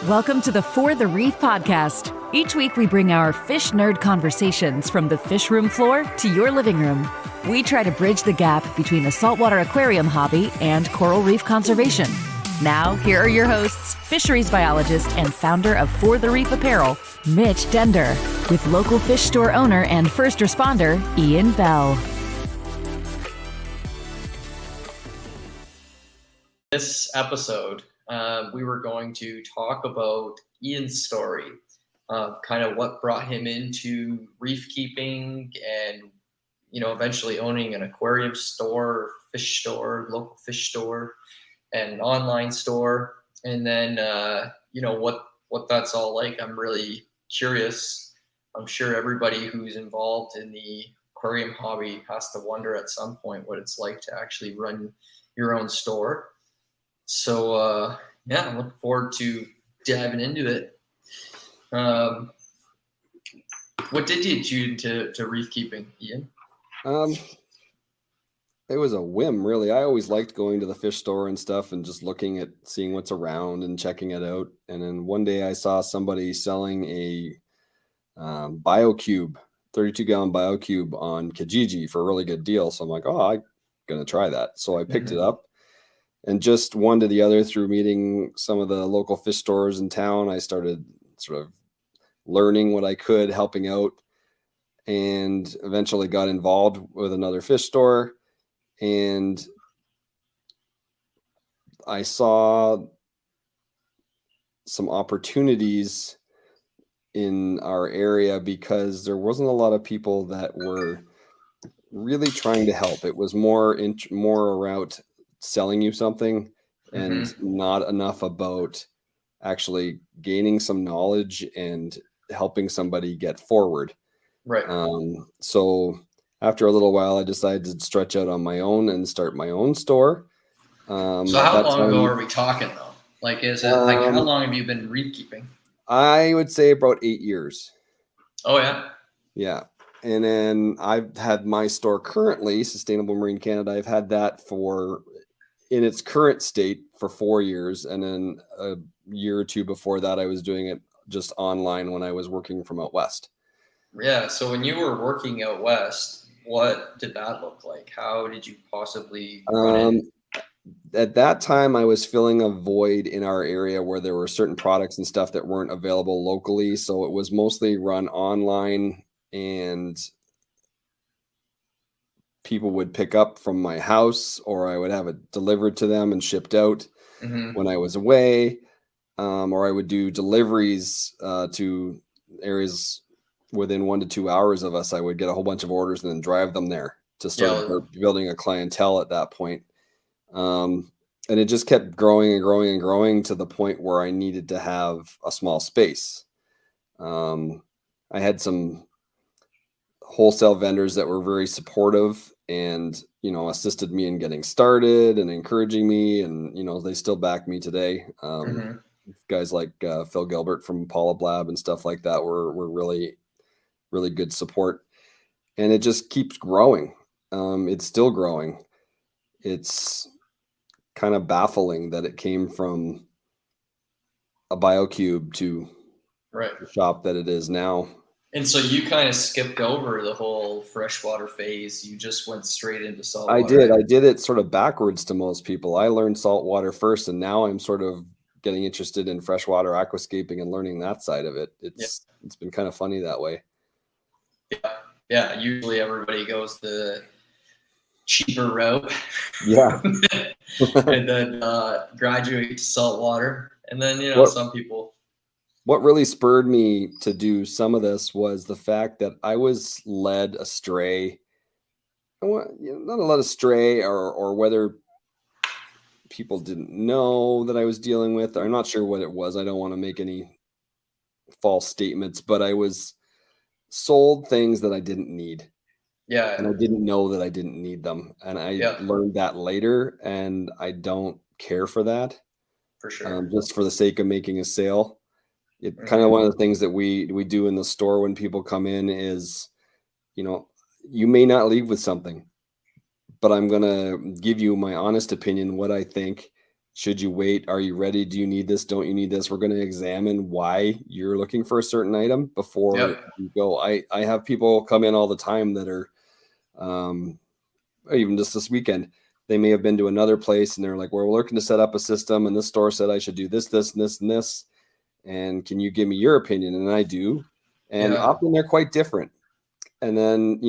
Welcome to the For the Reef Podcast. Each week we bring our fish nerd conversations from the fish room floor to your living room. We try to bridge the gap between the saltwater aquarium hobby and coral reef conservation. Now, here are your hosts, fisheries biologist and founder of For the Reef Apparel, Mitch Dender, with local fish store owner and first responder, Ian Bell. This episode, we were going to talk about Ian's story, kind of what brought him into reef keeping and, eventually owning an aquarium store, fish store, local fish store, and an online store. And then, what that's all like. I'm really curious. I'm sure everybody who's involved in the aquarium hobby has to wonder at some point what it's like to actually run your own store. So, I'm looking forward to diving into it. What did you tune to reef keeping, Ian? It was a whim, really. I always liked going to the fish store and stuff and just seeing what's around and checking it out. And then one day I saw somebody selling a BioCube, 32-gallon BioCube on Kijiji for a really good deal. So I'm like, I'm going to try that. So I picked it up. And just one to the other through meeting some of the local fish stores in town, I started sort of learning what I could, helping out, and eventually got involved with another fish store. And I saw some opportunities in our area because there wasn't a lot of people that were really trying to help. It was more around selling you something and not enough about actually gaining some knowledge and helping somebody get forward. Right. So after a little while, I decided to stretch out on my own and start my own store. So how long ago are we talking though? Like, is it how long have you been reef keeping? I would say about 8 years. Oh yeah. Yeah. And then I've had my store currently, Sustainable Marine Canada. I've had that in its current state for 4 years. And then a year or two before that, I was doing it just online when I was working from out west. Yeah. So when you were working out west, what did that look like? How did you possibly run it? At that time, I was filling a void in our area where there were certain products and stuff that weren't available locally. So it was mostly run online, and people would pick up from my house, or I would have it delivered to them and shipped out when I was away. Or I would do deliveries to areas within 1 to 2 hours of us. I would get a whole bunch of orders and then drive them there to start building a clientele at that point. And it just kept growing and growing and growing to the point where I needed to have a small space. I had some wholesale vendors that were very supportive and, assisted me in getting started and encouraging me. And, they still back me today. Guys like Phil Gilbert from Paula Blab and stuff like that were really, really good support. And it just keeps growing. It's still growing. It's kind of baffling that it came from a BioCube to the shop that it is now. And so you kind of skipped over the whole freshwater phase. You just went straight into saltwater. I did it sort of backwards to most people. I learned saltwater first, and now I'm sort of getting interested in freshwater aquascaping and learning that side of it. It's been kind of funny that way. Yeah. Usually everybody goes the cheaper route. Yeah. And then graduate to saltwater. And then, some people. What really spurred me to do some of this was the fact that I was led astray. Not a lot astray, or whether people didn't know that I was dealing with. I'm not sure what it was. I don't want to make any false statements, but I was sold things that I didn't need. Yeah. And I didn't know that I didn't need them. And I learned that later, and I don't care for that. For sure. Just for the sake of making a sale. It kind of one of the things that we do in the store when people come in is, you may not leave with something, but I'm going to give you my honest opinion, what I think, Should you wait? Are you ready? Do you need this? Don't you need this? We're going to examine why you're looking for a certain item before you go. I have people come in all the time that are, even just this weekend, they may have been to another place and they're like, well, we're looking to set up a system and this store said I should do this, this, and this, and this. And can you give me your opinion? And I do. And often they're quite different. And then,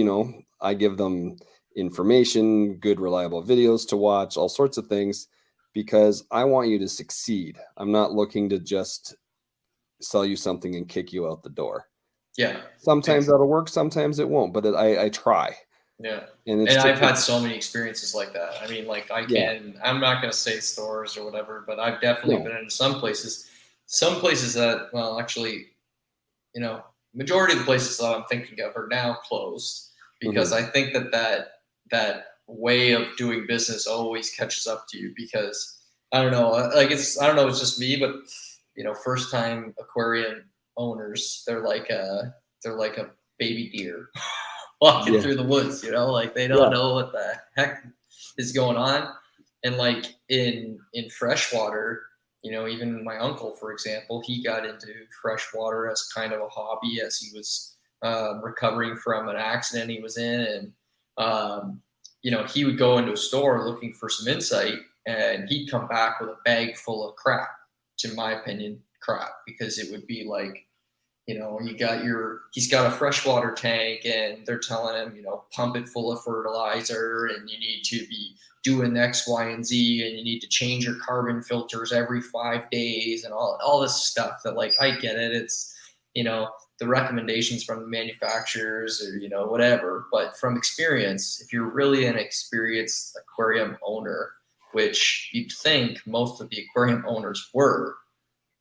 I give them information, good, reliable videos to watch, all sorts of things, because I want you to succeed. I'm not looking to just sell you something and kick you out the door. Yeah. Sometimes that'll work. Sometimes it won't, but I try. Yeah. And I've had so many experiences like that. I mean, like I'm not going to say stores or whatever, but I've definitely been in some places that, well, actually, majority of the places that I'm thinking of are now closed because I think that way of doing business always catches up to you because I don't know, it's just me, but first time aquarium owners, they're like a baby deer walking through the woods, they don't know what the heck is going on. And like in freshwater, even my uncle, for example, he got into freshwater as kind of a hobby as he was recovering from an accident he was in. And, he would go into a store looking for some insight and he'd come back with a bag full of crap, in my opinion, because it would be like, he's got a freshwater tank and they're telling him, pump it full of fertilizer and you need to be doing X, Y, and Z, and you need to change your carbon filters every 5 days and all this stuff that, like, I get it. It's, the recommendations from the manufacturers or, whatever. But from experience, if you're really an experienced aquarium owner, which you'd think most of the aquarium owners were,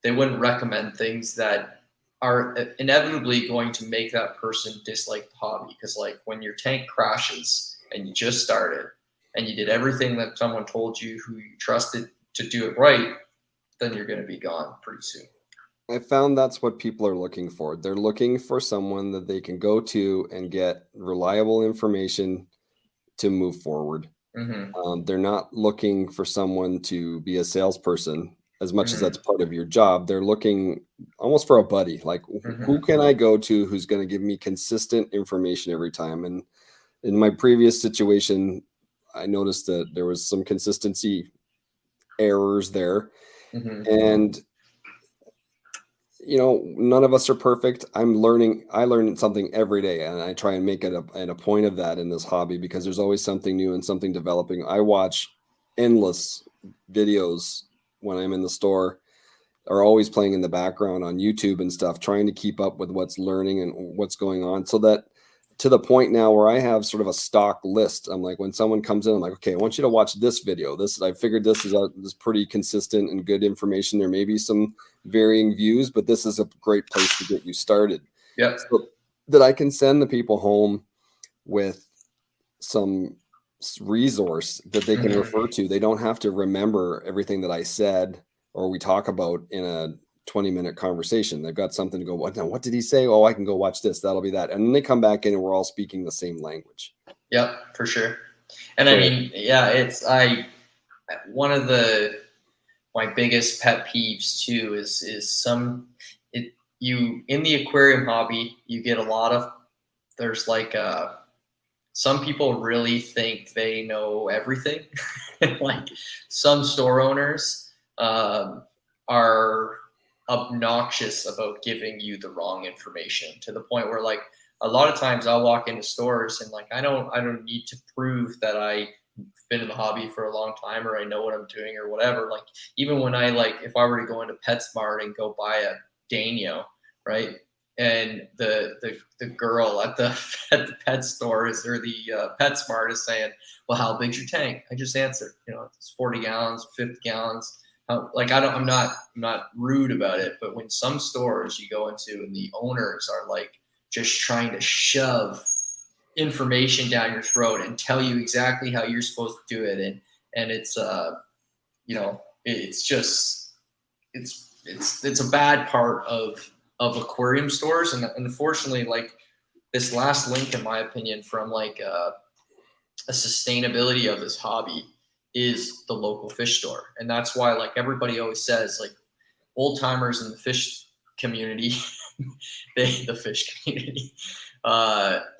they wouldn't recommend things that are inevitably going to make that person dislike the hobby. Because, like, when your tank crashes and you just started and you did everything that someone told you who you trusted to do it right, then you're going to be gone pretty soon. I found that's what people are looking for. They're looking for someone that they can go to and get reliable information to move forward. They're not looking for someone to be a salesperson as much as that's part of your job. They're looking almost for a buddy. Like, who can I go to who's going to give me consistent information every time? And in my previous situation, I noticed that there was some consistency errors there. And, none of us are perfect. I learn something every day, and I try and make it a point of that in this hobby because there's always something new and something developing. I watch endless videos when I'm in the store, are always playing in the background on YouTube and stuff, trying to keep up with what's learning and what's going on, so that to the point now where I have sort of a stock list. I'm like, when someone comes in, I'm like, okay, I want you to watch this video. I figured this is pretty consistent and good information. There may be some varying views, but this is a great place to get you started. Yeah. So that I can send the people home with some resource that they can refer to. They don't have to remember everything that I said or we talk about in a 20-minute conversation. They've got something to go, what did he say? Oh, I can go watch this. That'll be that. And then they come back in and we're all speaking the same language. Yep, for sure. And I mean, one of my biggest pet peeves too is in the aquarium hobby, you get a lot of, there's like, some people really think they know everything. Like some store owners are obnoxious about giving you the wrong information, to the point where, like, a lot of times I'll walk into stores and, like, I don't need to prove that I've been in the hobby for a long time or I know what I'm doing or whatever. Like, even when if I were to go into PetSmart and go buy a Danio, right? And the girl at the pet store or the PetSmart is saying, well, how big's your tank? I just answered, it's 40 gallons, 50 gallons. I'm not rude about it, but when some stores you go into and the owners are like just trying to shove information down your throat and tell you exactly how you're supposed to do it, and it's it's a bad part of aquarium stores, and unfortunately, like, this last link, in my opinion, from like a sustainability of this hobby is the local fish store. And that's why, like, everybody always says, like, old timers in the fish community,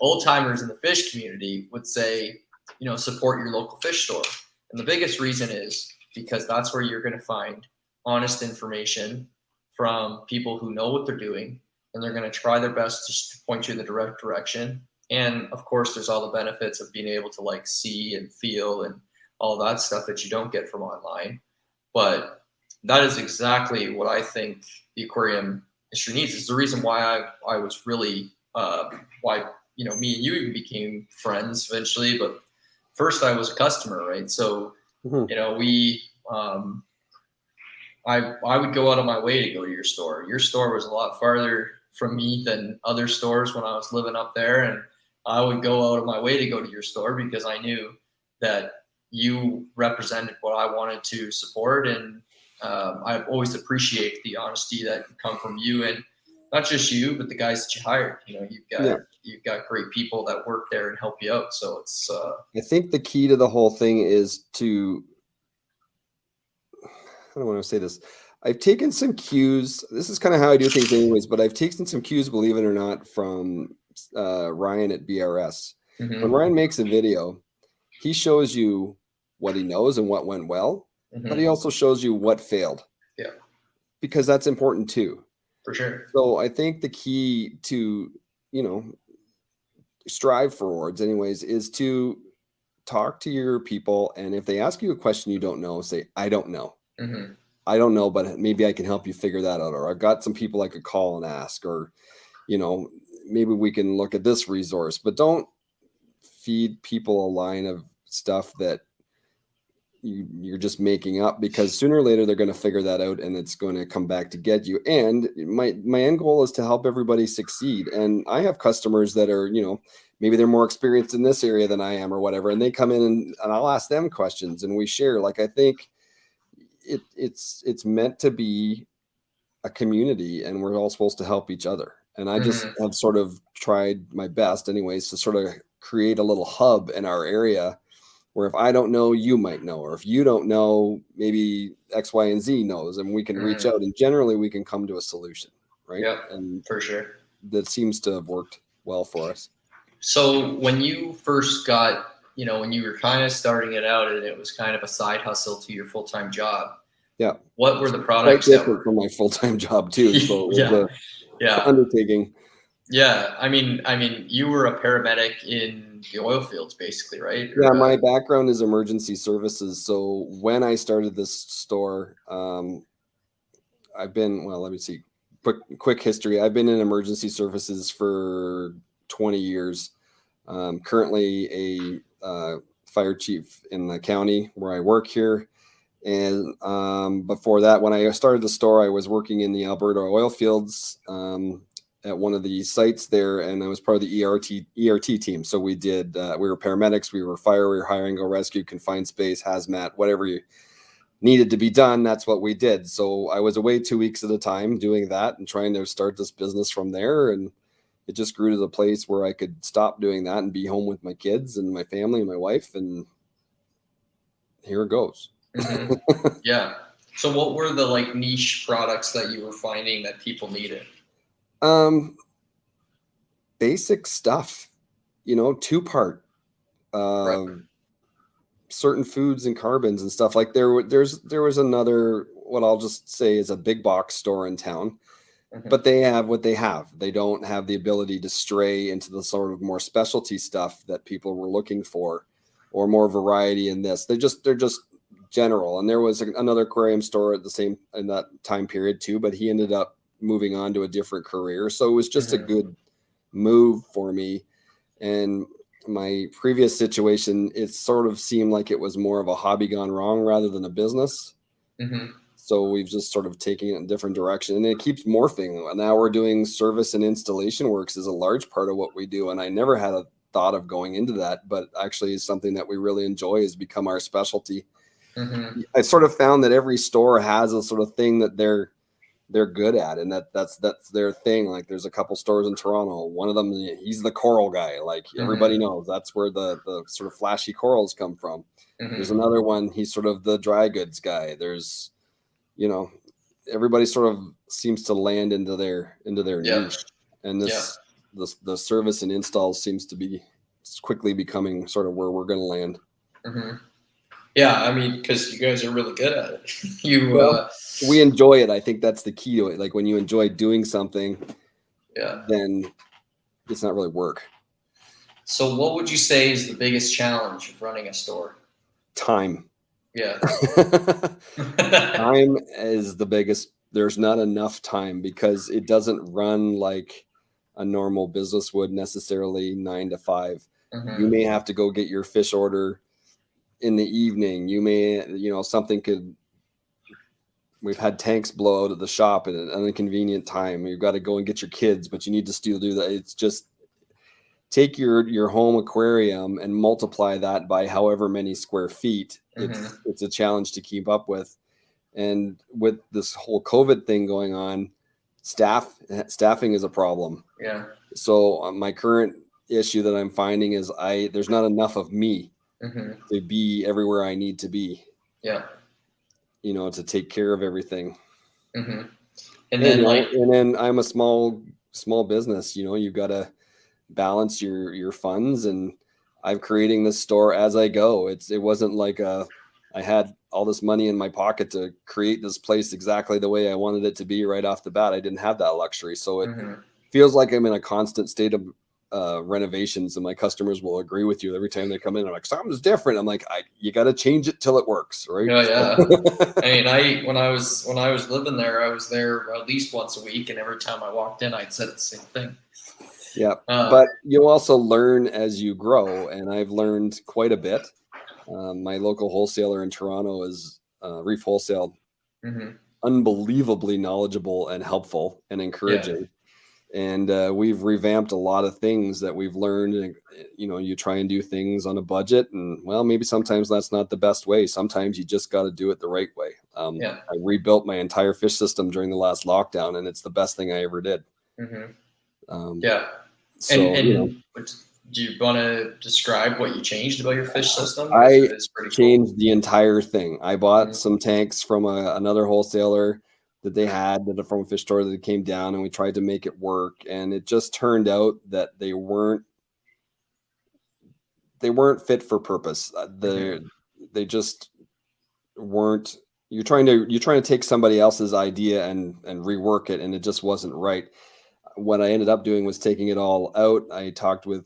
old timers in the fish community would say, support your local fish store. And the biggest reason is because that's where you're going to find honest information from people who know what they're doing, and they're going to try their best to point you in the direct direction. And of course, there's all the benefits of being able to like see and feel and all that stuff that you don't get from online. But that is exactly what I think the aquarium industry needs. It's the reason why I was really why me and you even became friends eventually. But first, I was a customer, right? So we I would go out of my way to go to your store. Your store was a lot farther from me than other stores when I was living up there, and I would go out of my way to go to your store because I knew that you represented what I wanted to support. And I always appreciate the honesty that can come from you, and not just you, but the guys that you hired. You've got great people that work there and help you out. So it's I think the key to the whole thing is to, I don't want to say this. I've taken some cues. This is kind of how I do things anyways, but I've taken some cues, believe it or not, from Ryan at BRS. When Ryan makes a video, he shows you what he knows and what went well, but he also shows you what failed. Yeah. Because that's important too. For sure. So I think the key to, strive forwards anyways, is to talk to your people. And if they ask you a question you don't know, say, I don't know. I don't know, but maybe I can help you figure that out. Or I've got some people I could call and ask, or, maybe we can look at this resource. But don't feed people a line of stuff that you're just making up, because sooner or later they're going to figure that out and it's going to come back to get you. And my end goal is to help everybody succeed. And I have customers that are, maybe they're more experienced in this area than I am or whatever. And they come in and I'll ask them questions and we share. Like, I think it's meant to be a community, and we're all supposed to help each other. And I just have sort of tried my best anyways to sort of create a little hub in our area where if I don't know, you might know, or if you don't know, maybe X, Y, and Z knows, and we can reach out, and generally we can come to a solution, right? Yeah, and for sure. That seems to have worked well for us. So when you first got, when you were kind of starting it out and it was kind of a side hustle to your full-time job, yeah, what were the products that were from my full-time job too? So it was undertaking. Yeah, I mean, you were a paramedic in the oil fields, basically, right? Yeah, my background is emergency services. So when I started this store, I've been, let me see, quick history. I've been in emergency services for 20 years. Currently a fire chief in the county where I work here. And before that, when I started the store, I was working in the Alberta oil fields at one of the sites there, and I was part of the ERT team. So we did, we were paramedics, we were fire, we were hire and go rescue, confined space, hazmat, whatever you needed to be done, that's what we did. So I was away 2 weeks at a time doing that and trying to start this business from there. And it just grew to the place where I could stop doing that and be home with my kids and my family and my wife. And here it goes. Yeah. So what were the niche products that you were finding that people needed? Basic stuff, 2-part, certain foods and carbons and stuff. Like there was another, what I'll just say is a big box store in town, but they have what they have. They don't have the ability to stray into the sort of more specialty stuff that people were looking for, or more variety in this. They're just general. And there was another aquarium store in that time period too, but he ended up moving on to a different career. So it was just a good move for me. And my previous situation, it sort of seemed like it was more of a hobby gone wrong rather than a business. So we've just sort of taken it in a different direction, and it keeps morphing. Now we're doing service and installation works is a large part of what we do. And I never had a thought of going into that, but actually is something that we really enjoy, has become our specialty. I sort of found that every store has a sort of thing that they're they're good at, and that's their thing. Like there's a couple stores in Toronto. One of them, he's the coral guy. Like everybody knows that's where the sort of flashy corals come from. There's another one. He's sort of the dry goods guy. There's, everybody sort of seems to land into their niche, and the service and installs seems to be quickly becoming sort of where we're going to land. Yeah, I mean, because you guys are really good at it. We enjoy it. I think that's the key to it. Like when you enjoy doing something, then it's not really work. So what would you say is the biggest challenge of running a store? Time. Yeah. Time is the biggest. There's not enough time because it doesn't run like a normal business would necessarily 9 to 5. You may have to go get your fish order in the evening. You may, something could, we've had tanks blow out at the shop at an inconvenient time. You've got to go and get your kids, but you need to still do that. It's just take your home aquarium and multiply that by however many square feet. It's a challenge to keep up with. And with this whole COVID thing going on, staffing is a problem. Yeah. So my current issue that I'm finding is there's not enough of me to be everywhere I need to be. Yeah. To take care of everything. And then I'm a small business. You've got to balance your funds, and I'm creating this store as I go. It wasn't like I had all this money in my pocket to create this place exactly the way I wanted it to be right off the bat. I didn't have that luxury. So it feels like I'm in a constant state of renovations, and my customers will agree with you every time they come in. I'm like, something's different. I'm like, you got to change it till it works, right? Yeah. I mean, when I was living there, I was there at least once a week, and every time I walked in, I'd said the same thing. Yeah, but you also learn as you grow, and I've learned quite a bit. My local wholesaler in Toronto is Reef Wholesale, unbelievably knowledgeable and helpful and encouraging. And we've revamped a lot of things that we've learned. And, you try and do things on a budget, and maybe sometimes that's not the best way. Sometimes you just got to do it the right way. I rebuilt my entire fish system during the last lockdown, and it's the best thing I ever did. So, do you want to describe what you changed about your fish system? I changed the entire thing. I bought some tanks from another wholesaler that they had from a fish store that came down, and we tried to make it work. And it just turned out that they weren't fit for purpose. They just weren't. You're trying to take somebody else's idea and rework it, and it just wasn't right. What I ended up doing was taking it all out. I talked with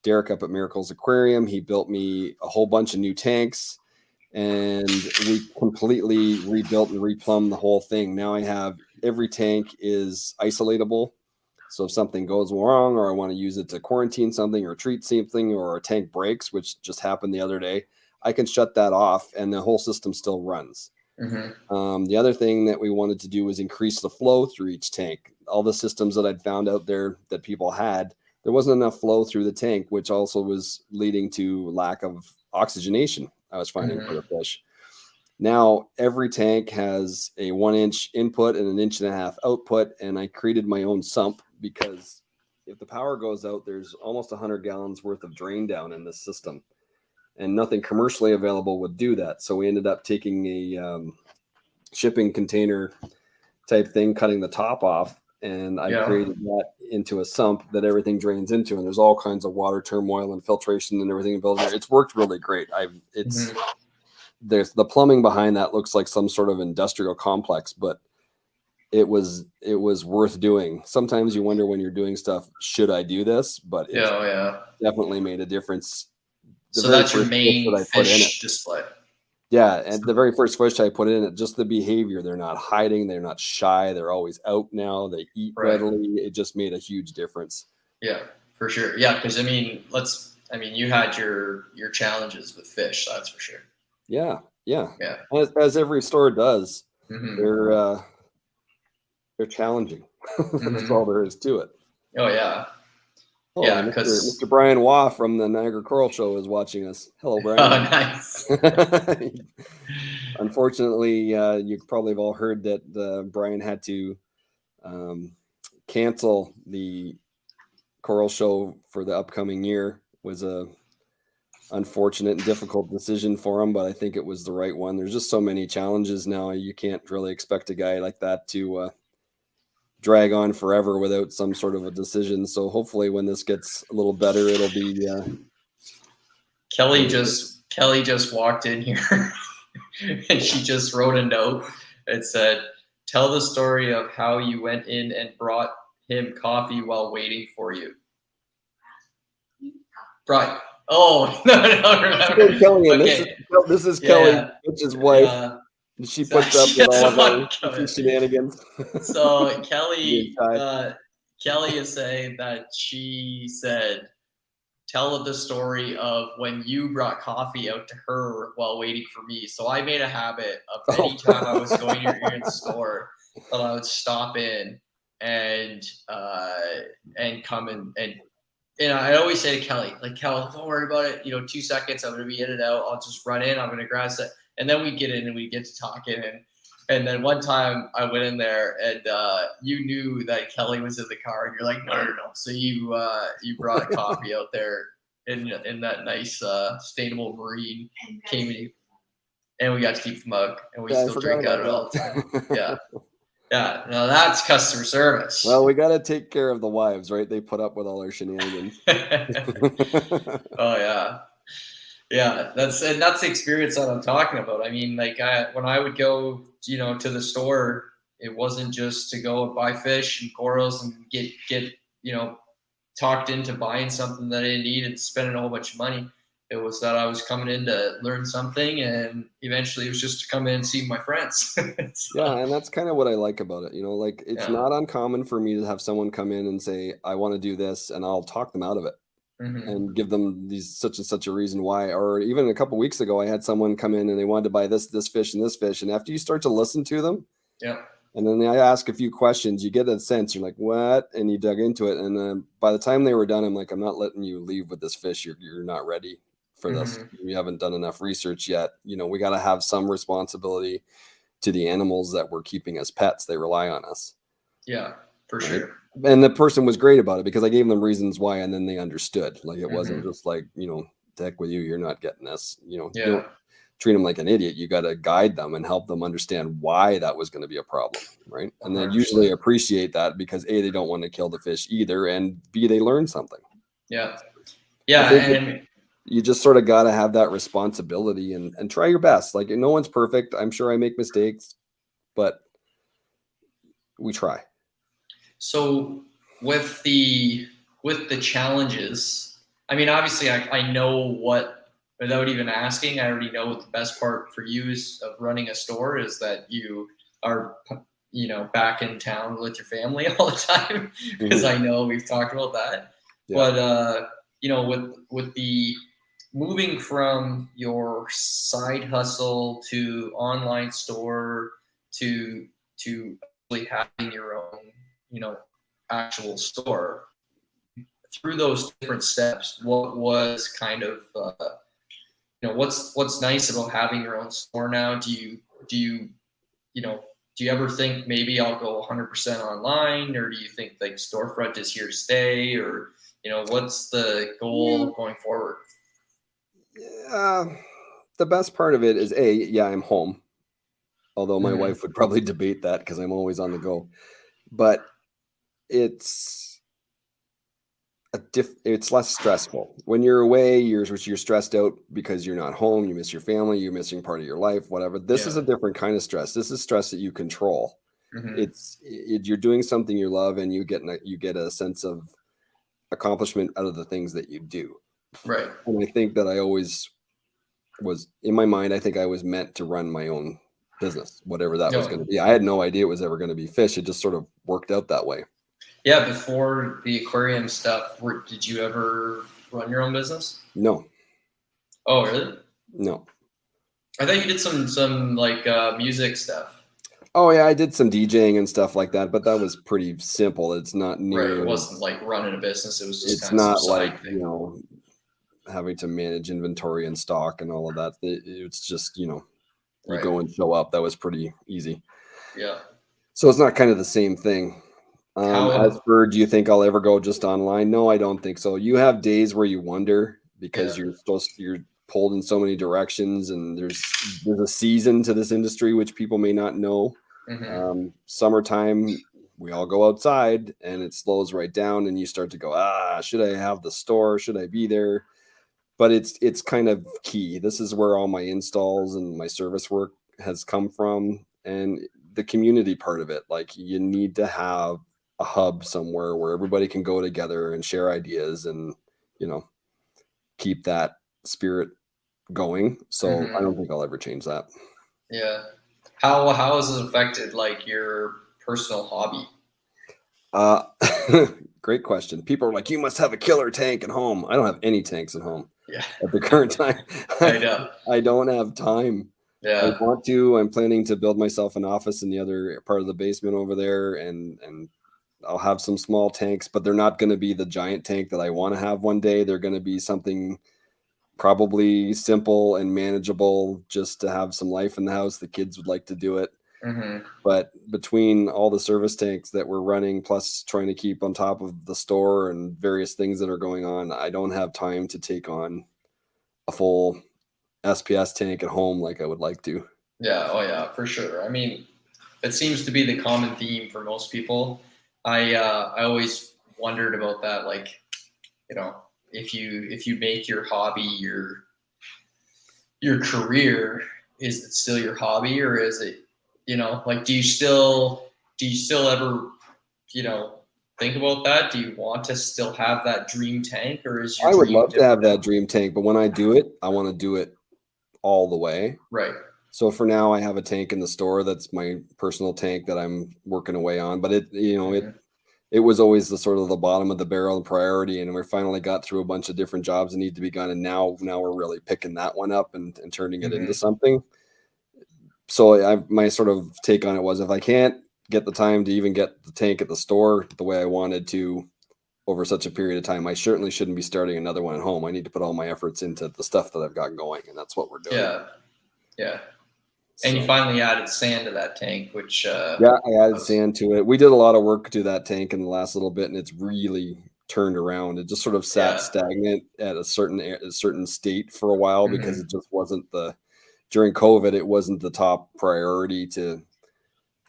Derek up at Miracles Aquarium. He built me a whole bunch of new tanks, and we completely rebuilt and replumbed the whole thing. Now I have every tank is isolatable. So if something goes wrong, or I want to use it to quarantine something or treat something, or a tank breaks, which just happened the other day, I can shut that off and the whole system still runs. The other thing that we wanted to do was increase the flow through each tank. All the systems that I'd found out there that people had, there wasn't enough flow through the tank, which also was leading to lack of oxygenation I was finding for the fish. Now every tank has a 1-inch input and an 1.5 inch output, and I created my own sump because if the power goes out, there's almost 100 gallons worth of drain down in this system, and nothing commercially available would do that. So we ended up taking a shipping container type thing, cutting the top off, and I created that into a sump that everything drains into, and there's all kinds of water turmoil and filtration and everything built there. It's worked really great. There's the plumbing behind that looks like some sort of industrial complex, but it was worth doing. Sometimes you wonder when you're doing stuff, should I do this? But it definitely made a difference. So that's your main fish display. Yeah, and the very first fish I put in it, just the behavior. They're not hiding. They're not shy. They're always out now. They eat readily. It just made a huge difference. Yeah, for sure. Yeah, because you had your challenges with fish. That's for sure. Yeah. As every store does, they're challenging. That's all there is to it. Oh yeah. Oh, yeah, Mr. Brian Waugh from the Niagara Coral Show is watching us. Hello, Brian. Oh, nice. Unfortunately, you probably have all heard that Brian had to cancel the Coral Show for the upcoming year. Was a unfortunate and difficult decision for him, but I think it was the right one. There's just so many challenges now. You can't really expect a guy like that to drag on forever without some sort of a decision. So hopefully when this gets a little better, it'll be Kelly just walked in here and she just wrote a note. It said, "Tell the story of how you went in and brought him coffee while waiting for you." Right. Oh, no, remember. Kelly, and Okay. this is Kelly, Mitch's wife. She puts up with all of our shenanigans. So Kelly is saying that she said, "Tell the story of when you brought coffee out to her while waiting for me." So I made a habit of any time I was going to your store that I would stop in and come in and I always say to Kelly, like, "Kel, don't worry about it. 2 seconds. I'm going to be in and out. I'll just run in. I'm going to grab that." And then we get in and we get to talking. And then one time I went in there and you knew that Kelly was in the car and you're like, no. So you brought a coffee out there in that nice sustainable marine, came in, and we got to keep the mug and we still drink out of it all the time. Yeah. Yeah, no, that's customer service. Well, we got to take care of the wives, right? They put up with all our shenanigans. Oh yeah, yeah. That's the experience that I'm talking about. I mean, like when I would go, to the store, it wasn't just to go and buy fish and corals and get talked into buying something that I didn't need and spending a whole bunch of money. It was that I was coming in to learn something, and eventually it was just to come in and see my friends. So, yeah, and that's kind of what I like about it. Like it's not uncommon for me to have someone come in and say, "I want to do this," and I'll talk them out of it and give them these such and such a reason why. Or even a couple of weeks ago, I had someone come in and they wanted to buy this fish and this fish, and after you start to listen to them, and then I ask a few questions, you get that sense. You're like, "What?" And you dug into it, and then by the time they were done, I'm like, "I'm not letting you leave with this fish. You're not ready for this. You haven't done enough research yet. We got to have some responsibility to the animals that we're keeping as pets. They rely on us." Yeah, for sure. And the person was great about it because I gave them reasons why, and then they understood. Like it wasn't just like, to heck with you, you're not getting this. You don't treat them like an idiot. You got to guide them and help them understand why that was going to be a problem, right? And they usually appreciate that because A, they don't want to kill the fish either, and B, they learn something. Yeah, and you just sort of got to have that responsibility and try your best. Like no one's perfect. I'm sure I make mistakes, but we try. So with the challenges, I mean, obviously I know what, without even asking, I already know what the best part for you is of running a store is that you are, back in town with your family all the time, because I know we've talked about that. Yeah. But, with the moving from your side hustle to online store to actually having your own, actual store, through those different steps, what was kind of, what's nice about having your own store now? Do you ever think maybe I'll go 100% online, or do you think like storefront is here to stay, or, what's the goal going forward? The best part of it is I'm home. Although my wife would probably debate that because I'm always on the go, but it's less stressful. When you're away, you're stressed out because you're not home. You miss your family. You're missing part of your life. Whatever. This is a different kind of stress. This is stress that you control. You're doing something you love, and you get a sense of accomplishment out of the things that you do. Right. And I think that I always was in my mind. I think I was meant to run my own business, whatever that was going to be. I had no idea it was ever going to be fish. It just sort of worked out that way. Yeah. Before the aquarium stuff, did you ever run your own business? No. Oh, really? No. I thought you did some like music stuff. Oh yeah, I did some DJing and stuff like that, but that was pretty simple. It's not Right. near. It wasn't like running a business. It was just It's kind of some not like, side you thing. know, having to manage inventory and stock and all of that. It's just, you Right. go and show up. That was pretty easy. Yeah. So it's not kind of the same thing. As for, do you think I'll ever go just online? No, I don't think so. You have days where you wonder because Yeah. you're pulled in so many directions, and there's a season to this industry which people may not know. Mhm. Summertime, we all go outside and it slows right down, and you start to go, should I have the store? Should I be there? But it's kind of key. This is where all my installs and my service work has come from, and the community part of it. Like, you need to have a hub somewhere where everybody can go together and share ideas and, keep that spirit going. So I don't think I'll ever change that. Yeah. How has it affected like your personal hobby? Great question. People are like, you must have a killer tank at home. I don't have any tanks at home. Yeah. At the current time. I know. I don't have time. Yeah. I want to. I'm planning to build myself an office in the other part of the basement over there, and I'll have some small tanks, but they're not going to be the giant tank that I want to have one day. They're going to be something probably simple and manageable, just to have some life in the house. The kids would like to do it. Mm-hmm. But between all the service tanks that we're running, plus trying to keep on top of the store and various things that are going on, I don't have time to take on a full SPS tank at home like I would like to. Yeah. Oh yeah, for sure. I mean, it seems to be the common theme for most people. I always wondered about that. Like, if you make your hobby your career, is it still your hobby, or is it, like, do you still ever, think about that? Do you want to still have that dream tank, or is your I would dream love to have different that dream tank, but when I do it, I want to do it all the way. Right. So for now, I have a tank in the store that's my personal tank that I'm working away on. But it was always the sort of the bottom of the barrel and priority, and we finally got through a bunch of different jobs that need to be done, and now we're really picking that one up and turning it into something. So my sort of take on it was, if I can't get the time to even get the tank at the store the way I wanted to over such a period of time, I certainly shouldn't be starting another one at home. I need to put all my efforts into the stuff that I've got going, and that's what we're doing. Yeah. And you finally added sand to that tank, which I added sand to it. We did a lot of work to that tank in the last little bit, and it's really turned around. It just sort of sat stagnant at a certain state for a while because it just wasn't during COVID, it wasn't the top priority to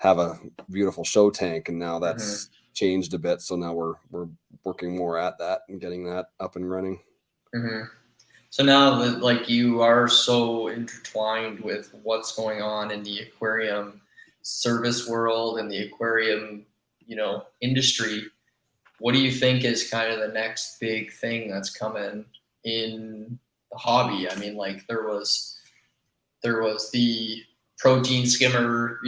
have a beautiful show tank, and now that's changed a bit. So now we're working more at that and getting that up and running. So now that, like, you are so intertwined with what's going on in the aquarium service world and the aquarium, industry, what do you think is kind of the next big thing that's coming in the hobby? I mean, like, there was the protein skimmer,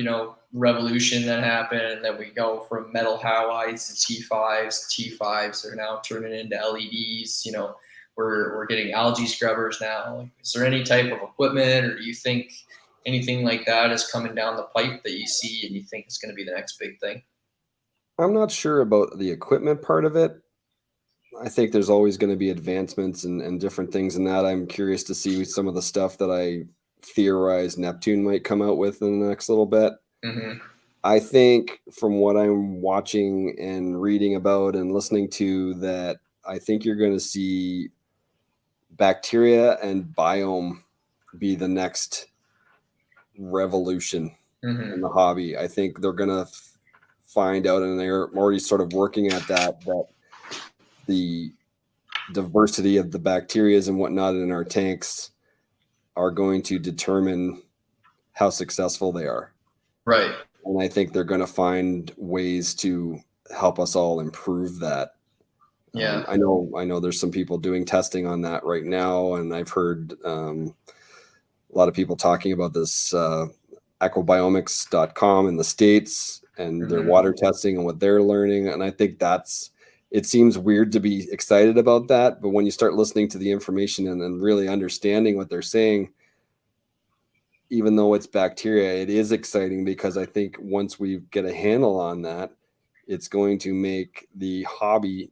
revolution that happened, and then we go from metal halides to T5s. T5s are now turning into LEDs. We're getting algae scrubbers now. Like, is there any type of equipment, or do you think anything like that is coming down the pipe that you see and you think is going to be the next big thing? I'm not sure about the equipment part of it. I think there's always going to be advancements and different things in that. I'm curious to see some of the stuff that I theorize Neptune might come out with in the next little bit. I think from what I'm watching and reading about and listening to, that I think you're going to see bacteria and biome be the next revolution in the hobby. I think they're going to find out, and they're already sort of working at that the diversity of the bacteria and whatnot in our tanks are going to determine how successful they are. Right. And I think they're going to find ways to help us all improve that. Yeah. I know there's some people doing testing on that right now, and I've heard a lot of people talking about this aquabiomics.com in the States and their water testing and what they're learning. And I think it seems weird to be excited about that, but when you start listening to the information and then really understanding what they're saying, even though it's bacteria, it is exciting because I think once we get a handle on that, it's going to make the hobby,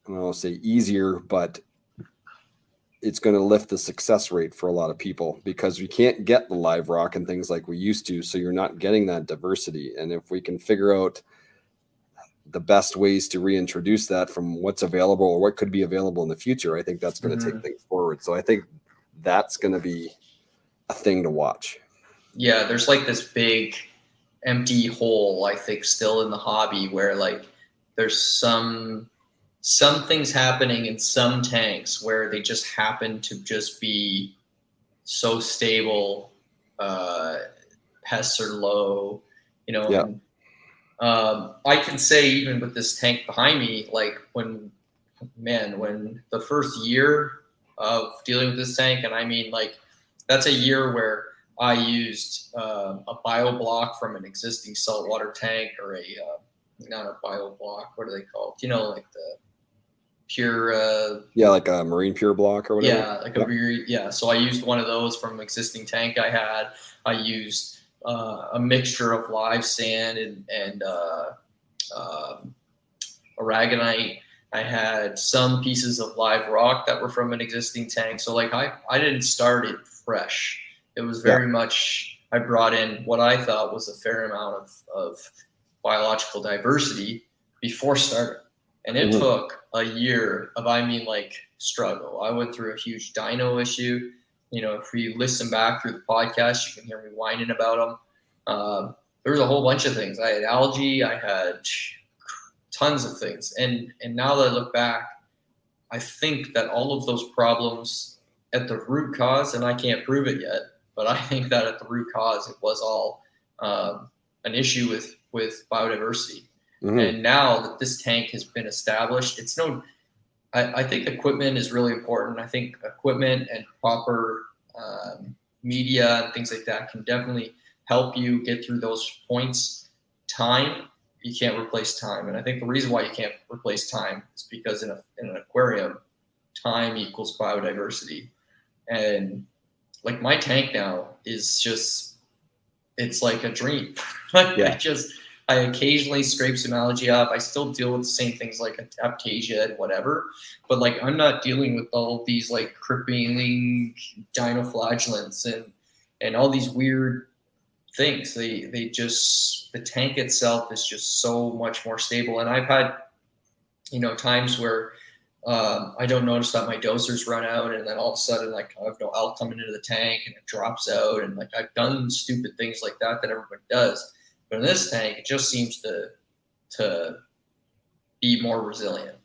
I don't want to say easier, but it's going to lift the success rate for a lot of people because we can't get the live rock and things like we used to. So you're not getting that diversity. And if we can figure out the best ways to reintroduce that from what's available or what could be available in the future, I think that's going to take things forward. So I think that's going to be a thing to watch. Yeah, there's like this big empty hole, I think, still in the hobby where like there's some things happening in some tanks where they just happen to just be so stable, pests are low, Yeah. And, I can say even with this tank behind me, like when the first year of dealing with this tank, and I mean like that's a year where I used a bio block from an existing saltwater tank or not a bio block, what are they called? Like the pure like a marine pure block or whatever. Yeah, like so I used one of those from an existing tank I had. I used a mixture of live sand and aragonite. I had some pieces of live rock that were from an existing tank. So like I didn't start it fresh. It was very much, I brought in what I thought was a fair amount of biological diversity before starting. And it took a year of, struggle. I went through a huge dino issue. If you listen back through the podcast, you can hear me whining about them. There was a whole bunch of things. I had algae. I had tons of things. And now that I look back, I think that all of those problems at the root cause, and I can't prove it yet, but I think that at the root cause, it was all an issue with biodiversity. And now that this tank has been established, I think equipment is really important. I think equipment and proper media and things like that can definitely help you get through those points. Time, you can't replace time. And I think the reason why you can't replace time is because in an aquarium, time equals biodiversity. And like my tank now is just, it's like a dream. I occasionally scrape some algae up. I still deal with the same things like aptasia and whatever, but like I'm not dealing with all of these like crippling dinoflagellants and all these weird things. The tank itself is just so much more stable. And I've had, times where I don't notice that my dosers run out, and then all of a sudden, like I have no alk coming into the tank and it drops out, and like I've done stupid things like that everybody does. But in this tank, it just seems to be more resilient.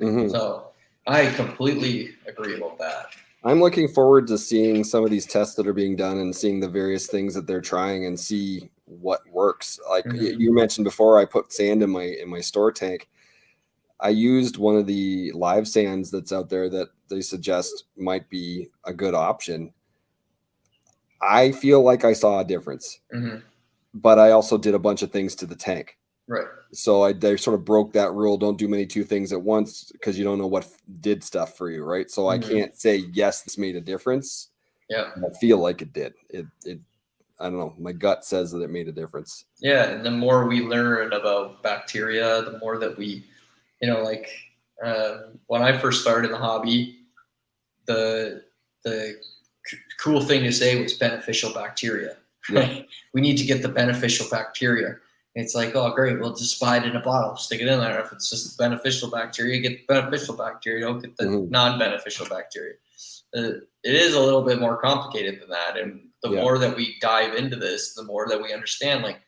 So I completely agree about that. I'm looking forward to seeing some of these tests that are being done and seeing the various things that they're trying and see what works. Like you mentioned before, I put sand in my store tank. I used one of the live sands that's out there that they suggest might be a good option. I feel like I saw a difference. But I also did a bunch of things to the tank. Right. So I sort of broke that rule. Don't do two things at once because you don't know what did stuff for you. Right. So I can't say, yes, this made a difference. Yeah. I feel like it did. It I don't know. My gut says that it made a difference. Yeah. And the more we learn about bacteria, the more that we, when I first started the hobby, the cool thing to say was beneficial bacteria. Yeah. We need to get the beneficial bacteria. And it's like, oh, great, we'll just buy it in a bottle, stick it in there. If it's just the beneficial bacteria, get the beneficial bacteria, don't get the non-beneficial bacteria. It is a little bit more complicated than that. And the more that we dive into this, the more that we understand, like,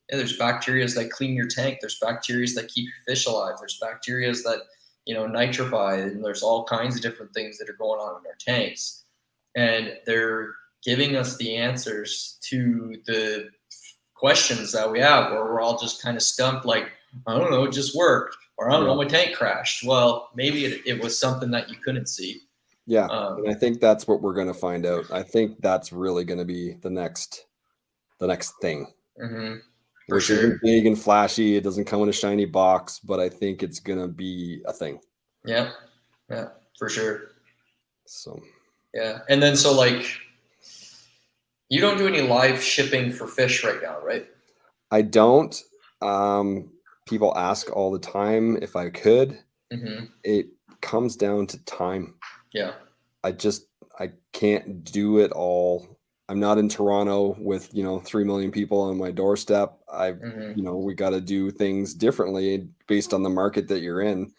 there's bacteria that clean your tank. There's bacteria that keep your fish alive. There's bacteria that, nitrify, and there's all kinds of different things that are going on in our tanks. And they're giving us the answers to the questions that we have, where we're all just kind of stumped, like, I don't know, it just worked, or I don't know, my tank crashed. Well, maybe it was something that you couldn't see. Yeah, and I think that's what we're going to find out. I think that's really going to be the next thing. For sure. Big and flashy. It doesn't come in a shiny box, but I think it's going to be a thing. Yeah, for sure. So. Yeah, and then so like, You don't do any live shipping for fish right now, right? I don't. People ask all the time if I could. It comes down to time. Yeah. I can't do it all. I'm not in Toronto with, 3 million people on my doorstep. We got to do things differently based on the market that you're in.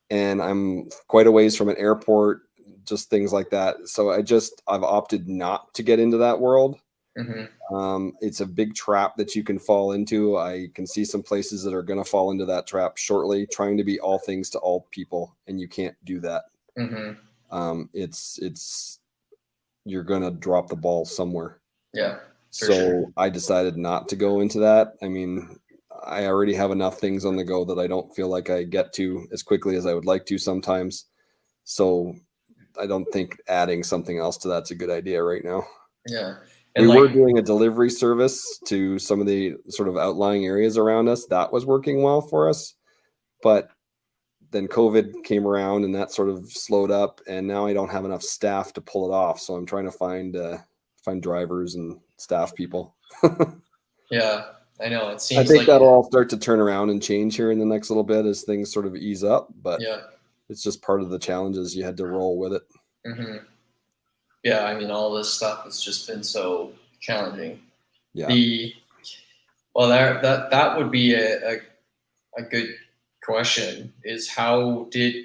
And I'm quite a ways from an airport, just things like that. So I've opted not to get into that world. It's a big trap that you can fall into. I can see some places that are going to fall into that trap shortly, trying to be all things to all people, and you can't do that. It's you're going to drop the ball somewhere. Yeah. So sure. I decided not to go into that. I mean, I already have enough things on the go that I don't feel like I get to as quickly as I would like to sometimes. So I don't think adding something else to that's a good idea right now. Yeah. And we were doing a delivery service to some of the sort of outlying areas around us. That was working well for us. But then COVID came around and that sort of slowed up. And now I don't have enough staff to pull it off. So I'm trying to find drivers and staff people. Yeah, I know. It seems I think that'll all start to turn around and change here in the next little bit as things sort of ease up. But it's just part of the challenges. You had to roll with it. Yeah, I mean, all this stuff has just been so challenging. Yeah. That would be a good question. Is how did,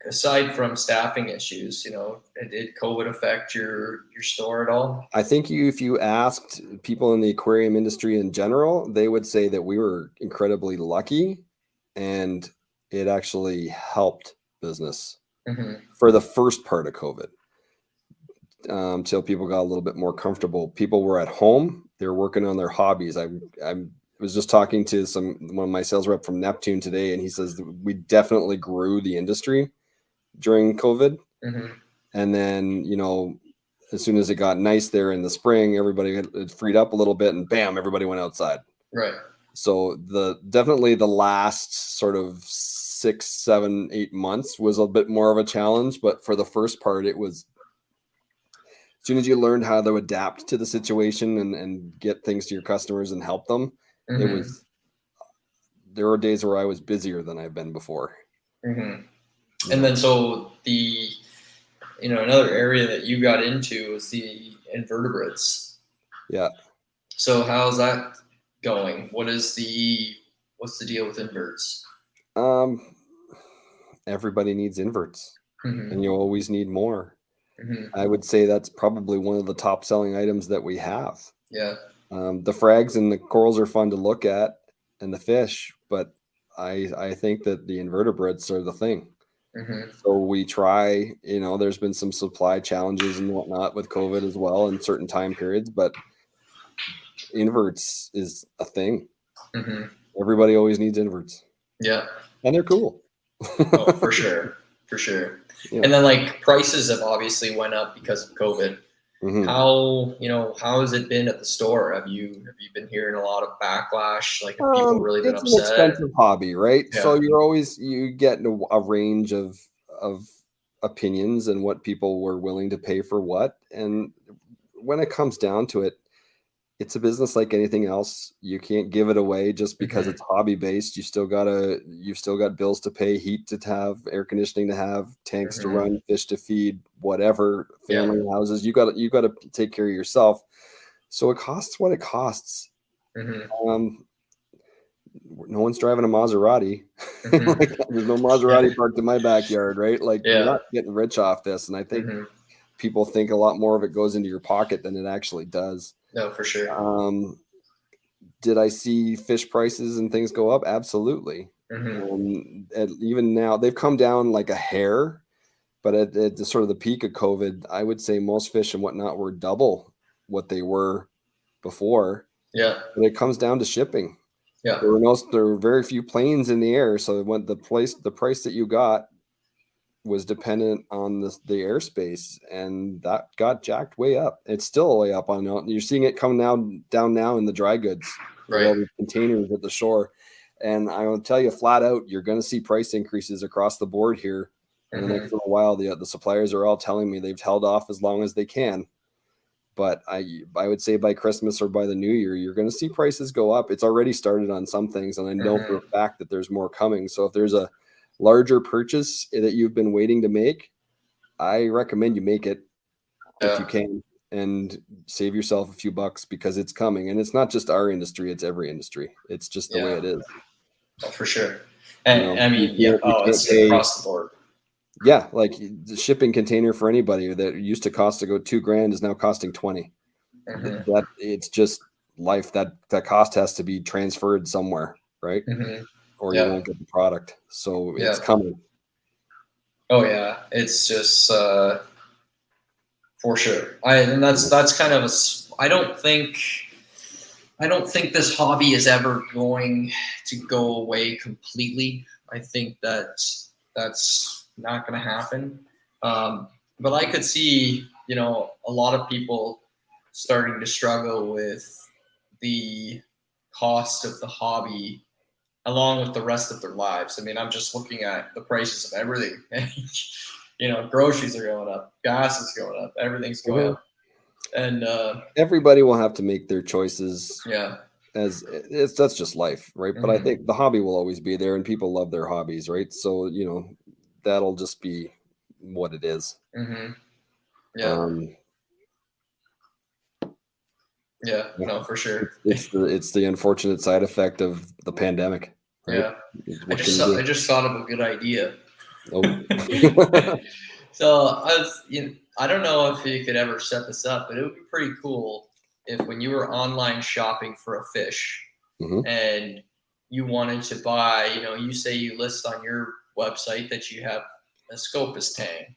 aside from staffing issues, did COVID affect your store at all? I think if you asked people in the aquarium industry in general, they would say that we were incredibly lucky, and it actually helped business for the first part of COVID. Till people got a little bit more comfortable. People were at home. They were working on their hobbies. I was just talking to one of my sales rep from Neptune today, and he says that we definitely grew the industry during COVID. And then, as soon as it got nice there in the spring, everybody had freed up a little bit, and bam, everybody went outside. Right. So definitely the last sort of 6, 7, 8 months was a bit more of a challenge, but for the first part, it was. As soon as you learned how to adapt to the situation and get things to your customers and help them, there were days where I was busier than I've been before. And then so another area that you got into was the invertebrates. Yeah. So how's that going? What's the deal with inverts? Everybody needs inverts, and you always need more. I would say that's probably one of the top selling items that we have. Yeah. The frags and the corals are fun to look at, and the fish, but I think that the invertebrates are the thing. So we try, there's been some supply challenges and whatnot with COVID as well in certain time periods, but inverts is a thing. Everybody always needs inverts. Yeah. And they're cool. Oh, for sure. For sure. Yeah. And then prices have obviously went up because of COVID. How has it been at the store? Have you been hearing a lot of backlash? Have people really been upset? It's an expensive hobby, right? Yeah. So you get a range of opinions and what people were willing to pay for what. And when it comes down to it, it's a business like anything else. You can't give it away just because it's hobby based. You've still got bills to pay, heat to have, air conditioning to have, tanks to run, fish to feed, whatever, family houses. You got to take care of yourself. So it costs what it costs. No one's driving a Maserati. There's no Maserati parked in my backyard, right? You're not getting rich off this. And I think people think a lot more of it goes into your pocket than it actually does. No, for sure. Did I see fish prices and things go up? Absolutely. And even now, they've come down like a hair, but at the sort of the peak of COVID, I would say most fish and whatnot were double what they were before. Yeah. But it comes down to shipping. Yeah. There were very few planes in the air, so when the price that you got was dependent on the airspace, and that got jacked way up. It's still way up on out. You're seeing it come down now in the dry goods, right? All the containers at the shore. And I will tell you flat out, you're going to see price increases across the board here in the next little while. The suppliers are all telling me they've held off as long as they can. But I would say by Christmas or by the new year, you're going to see prices go up. It's already started on some things, and I know for a fact that there's more coming. So if there's a larger purchase that you've been waiting to make, I recommend you make it if you can and save yourself a few bucks, because it's coming. And it's not just our industry, it's every industry. It's just the way it is. Oh, for sure. And you know, I mean, it's across the board. Yeah, like the shipping container for anybody that used to cost to go $2,000 is now costing 20. That it's just life. That cost has to be transferred somewhere, right? Or you won't get the product. So it's coming. Oh yeah, it's just for sure. That's kind of I don't think this hobby is ever going to go away completely. I think that's not going to happen. But I could see, a lot of people starting to struggle with the cost of the hobby along with the rest of their lives. I mean, I'm just looking at the prices of everything. Groceries are going up, gas is going up, everything's going up. And everybody will have to make their choices. Yeah. That's just life, right? But I think the hobby will always be there, and people love their hobbies, right? So, that'll just be what it is. Yeah. No, for sure. It's the unfortunate side effect of the pandemic. Right? Yeah. I just thought of a good idea. Oh. So I don't know if you could ever set this up, but it would be pretty cool if when you were online shopping for a fish and you wanted to buy, you say you list on your website that you have a Scopus tang.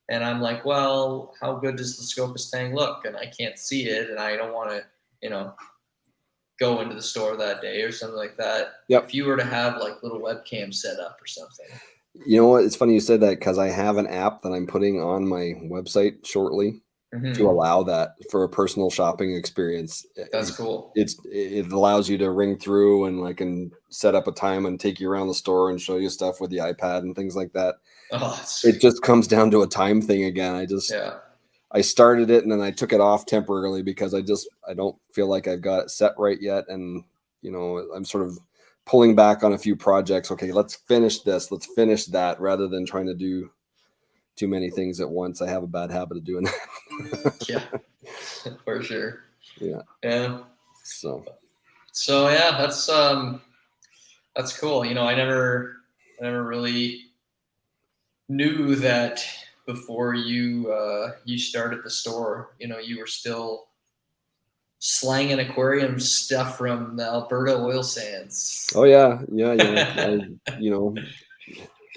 And I'm like, well, how good does the Scopus tang look? And I can't see it, and I don't want to, go into the store that day or something like that. Yep. If you were to have like little webcam set up or something. You know what? It's funny you said that, because I have an app that I'm putting on my website shortly to allow that for a personal shopping experience. That's cool. It allows you to ring through and set up a time and take you around the store and show you stuff with the iPad and things like that. It just comes down to a time thing again. I started it and then I took it off temporarily because I don't feel like I've got it set right yet. And, I'm sort of pulling back on a few projects. Okay, let's finish this. Let's finish that, rather than trying to do too many things at once. I have a bad habit of doing that. Yeah, for sure. Yeah. Yeah. So yeah, that's cool. I never really knew that before you started the store. You were still slanging aquarium stuff from the Alberta oil sands. Oh yeah.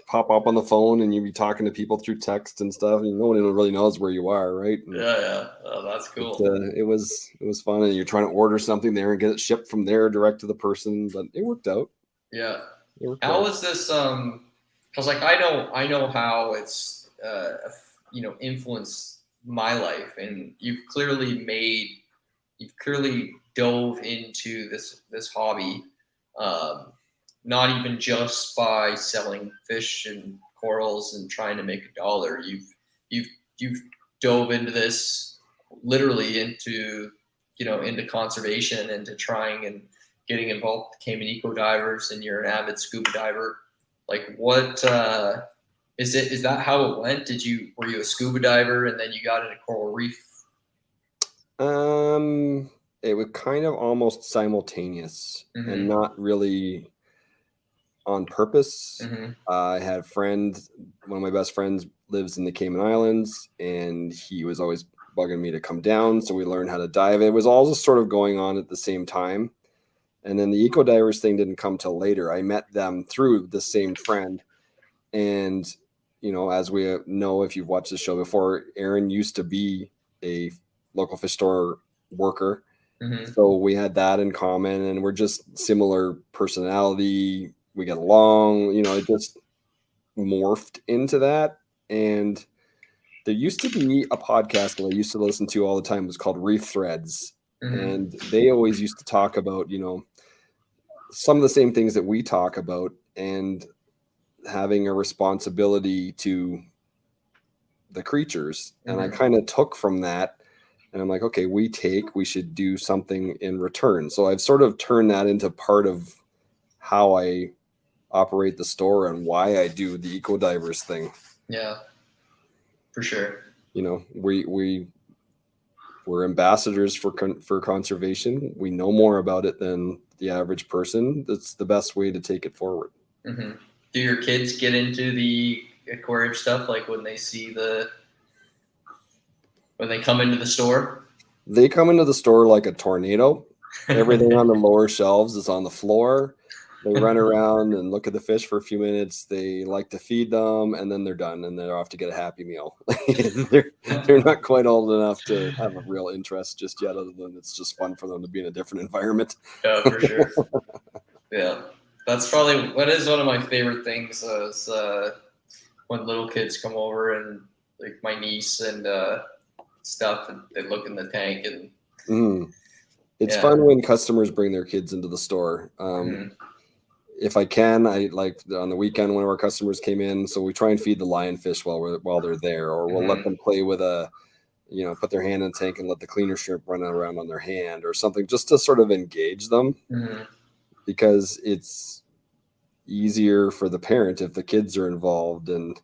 Pop up on the phone and you be talking to people through text and stuff, and no one really knows where you are, right? And Oh, that's cool. It was fun, and you're trying to order something there and get it shipped from there direct to the person, but it worked out. Yeah. How was this? Because I know how it's influenced my life, and you've clearly dove into this hobby. Not even just by selling fish and corals and trying to make $1. You've dove into this literally into conservation, into trying and getting involved with Cayman Eco Divers, and you're an avid scuba diver. Like, what is that how it went? Were you a scuba diver and then you got into coral reef? It was kind of almost simultaneous and not really on purpose. I had a friend, one of my best friends lives in the Cayman Islands, and he was always bugging me to come down. So we learned how to dive. It was all just sort of going on at the same time. And then the eco divers thing didn't come till later. I met them through the same friend. And, as we know, if you've watched the show before, Aaron used to be a local fish store worker. So we had that in common, and we're just similar personality. We get along, it just morphed into that. And there used to be a podcast that I used to listen to all the time. It was called Reef Threads. And they always used to talk about, some of the same things that we talk about, and having a responsibility to the creatures. And I kind of took from that And I'm like, okay, we should do something in return. So I've sort of turned that into part of how I operate the store and why I do the Eco Divers thing. Yeah, for sure. You know, we're ambassadors for conservation. We know more about it than the average person. That's the best way to take it forward. Mm-hmm. Do your kids get into the aquarium stuff, like when they come into the store? They come into the store like a tornado. Everything on the lower shelves is on the floor. They run around and look at the fish for a few minutes. They like to feed them, and then they're done, and they're off to get a Happy Meal. they're not quite old enough to have a real interest just yet, other than it's just fun for them to be in a different environment. Yeah, for sure. Yeah, that's probably what is one of my favorite things is when little kids come over and like my niece and stuff, and they look in the tank and. It's fun when customers bring their kids into the store. If I can, I like on the weekend, one of our customers came in, so we try and feed the lionfish while they're there, or we'll let them play with put their hand in the tank and let the cleaner shrimp run around on their hand or something, just to sort of engage them, because it's easier for the parent if the kids are involved, and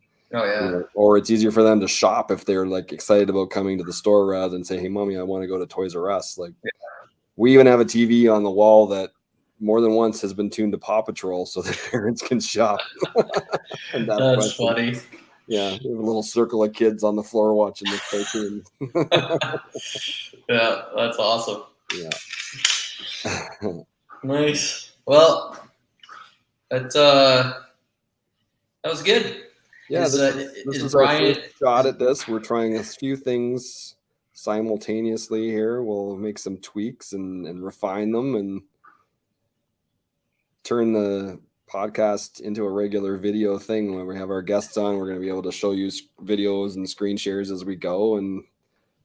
or it's easier for them to shop if they're like excited about coming to the store rather than say, hey mommy, I want to go to Toys R Us. Like we even have a TV on the wall that more than once has been tuned to Paw Patrol so that parents can shop. And that's funny. Yeah, we have a little circle of kids on the floor watching the cartoon. Yeah, that's awesome. Yeah. Nice. Well, that was good. Yeah, this is our first shot at this. We're trying a few things simultaneously here. We'll make some tweaks and refine them and turn the podcast into a regular video thing. When we have our guests on, we're going to be able to show you videos and screen shares as we go, and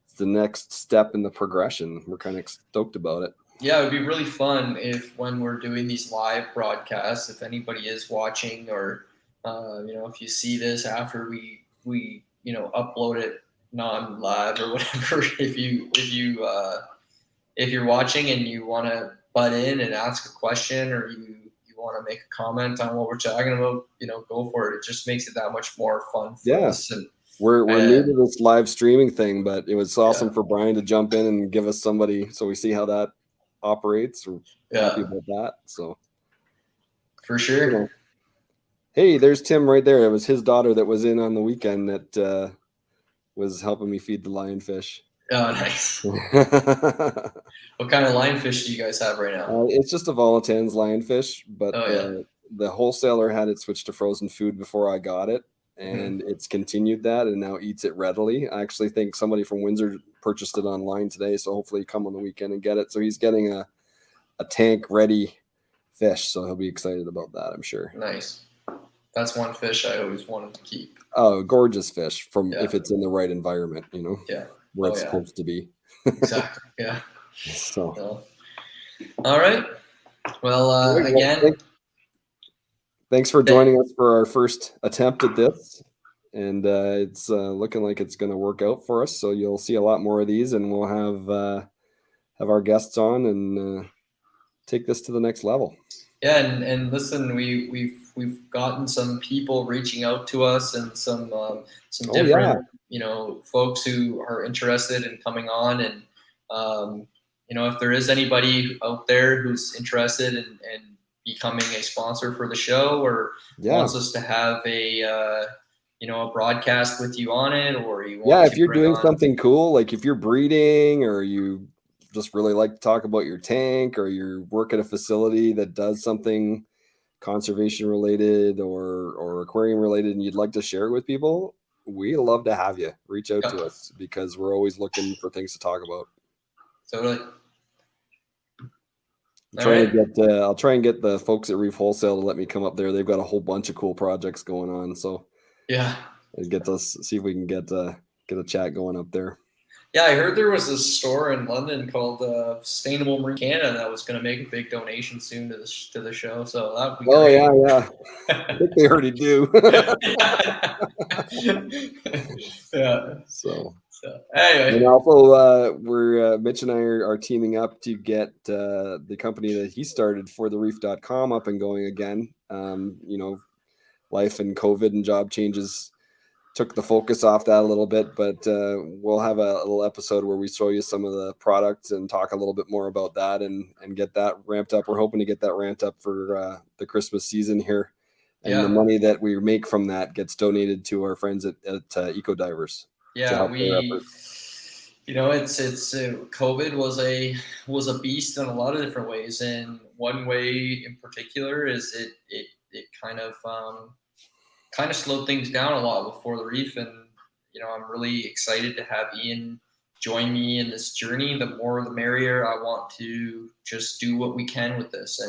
it's the next step in the progression. We're kind of stoked about it. Yeah, it would be really fun if when we're doing these live broadcasts, if anybody is watching or if you see this after we upload it non-live or whatever, if you're watching and you want to butt in and ask a question, or you want to make a comment on what we're talking about, go for it. It just makes it that much more fun for us. And we're new to this live streaming thing, but it was awesome for Brian to jump in and give us somebody so we see how that operates. We're happy about that. So for sure. Hey, there's Tim right there. It was his daughter that was in on the weekend that was helping me feed the lionfish. Oh, nice. What kind of lionfish do you guys have right now? It's just a Volitans lionfish, but the wholesaler had it switched to frozen food before I got it, and it's continued that and now eats it readily. I actually think somebody from Windsor purchased it online today, so hopefully come on the weekend and get it. So he's getting a tank ready fish, so he'll be excited about that, I'm sure. Nice. That's one fish I always wanted to keep. Oh, gorgeous fish if it's in the right environment, Yeah. Where it's supposed to be. Exactly. Yeah. So. All right. Well, again. Thanks for joining us for our first attempt at this. And it's looking like it's going to work out for us. So you'll see a lot more of these, and we'll have our guests on and take this to the next level. Yeah, and listen, we've gotten some people reaching out to us, and some different folks who are interested in coming on, and if there is anybody out there who's interested in becoming a sponsor for the show, or wants us to have a broadcast with you on it, or you want if you're doing something cool, like if you're breeding or you just really like to talk about your tank, or you work at a facility that does something conservation related or aquarium related, and you'd like to share it with people, we'd love to have you reach out to us, because we're always looking for things to talk about. Totally. I'll try and get the folks at Reef Wholesale to let me come up there. They've got a whole bunch of cool projects going on, so and get us see if we can get a chat going up there. Yeah, I heard there was a store in London called Sustainable Marine Canada that was going to make a big donation soon to the show. So that would be great. Yeah. I think they already do. Yeah. So So anyway, and also Mitch and I are teaming up to get the company that he started for the Reef.com up and going again. Life and COVID and job changes took the focus off that a little bit, but we'll have a little episode where we show you some of the products and talk a little bit more about that and get that ramped up. We're hoping to get that ramped up for the Christmas season here. And the money that we make from that gets donated to our friends at Eco Divers. Yeah, it's COVID was a beast in a lot of different ways, and one way in particular is it kind of slowed things down a lot before the Reef, and I'm really excited to have Ian join me in this journey. The more the merrier. I want to just do what we can with this,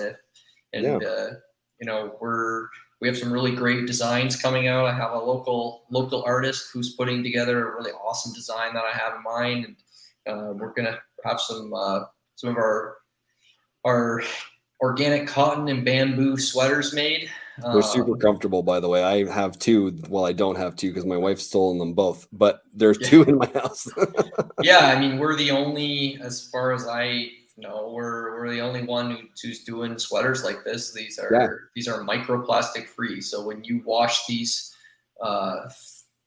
we have some really great designs coming out. I have a local artist who's putting together a really awesome design that I have in mind, and we're gonna have some of our organic cotton and bamboo sweaters made. They're super comfortable, by the way. I have two. Well, I don't have two because my wife's stolen them both, but there's two in my house. Yeah, I mean, we're the only, as far as I know, we're the only one who's doing sweaters like this. These are microplastic free. So when you wash these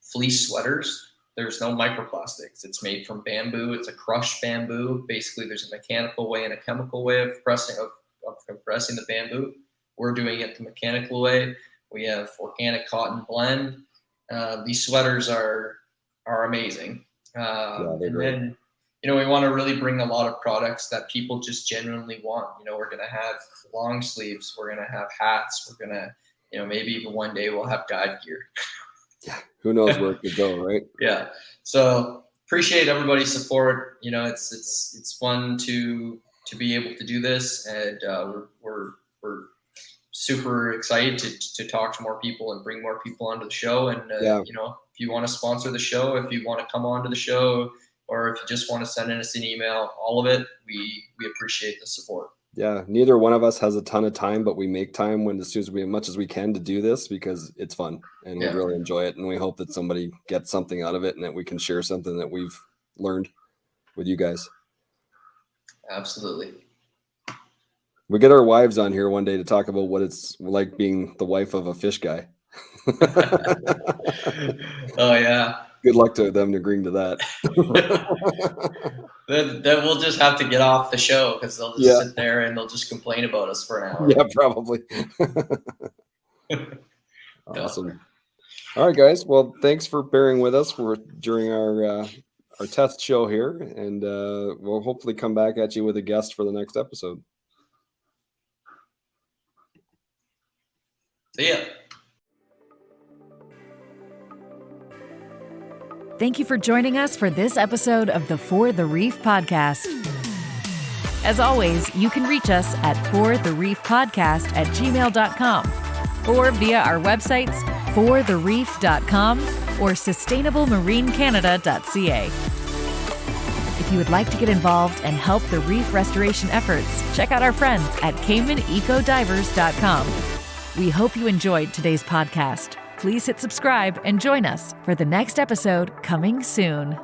fleece sweaters, there's no microplastics. It's made from bamboo. It's a crushed bamboo. Basically, there's a mechanical way and a chemical way of compressing the bamboo. We're doing it the mechanical way. We have organic cotton blend. These sweaters are amazing. They're great. Then, we want to really bring a lot of products that people just genuinely want. We're going to have long sleeves. We're going to have hats. We're going to, maybe even one day we'll have dive gear. Yeah. Who knows where it could go, right? Yeah. So appreciate everybody's support. It's fun to be able to do this, and we're super excited to talk to more people and bring more people onto the show. And if you want to sponsor the show, if you want to come onto the show, or if you just want to send us an email, all of it, we appreciate the support. Yeah, neither one of us has a ton of time, but we make time as much as we can to do this because it's fun and we really enjoy it. And we hope that somebody gets something out of it and that we can share something that we've learned with you guys. Absolutely. We get our wives on here one day to talk about what it's like being the wife of a fish guy. Oh yeah. Good luck to them agreeing to that. Then we'll just have to get off the show because they'll just sit there and they'll just complain about us for an hour. Yeah, probably. Awesome. All right, guys. Well, thanks for bearing with us during our test show here, and we'll hopefully come back at you with a guest for the next episode. See ya. Thank you for joining us for this episode of the For the Reef Podcast. As always, you can reach us at forthereefpodcast@gmail.com or via our websites forthereef.com or sustainablemarinecanada.ca. If you would like to get involved and help the reef restoration efforts, check out our friends at CaymanEcoDivers.com. We hope you enjoyed today's podcast. Please hit subscribe and join us for the next episode coming soon.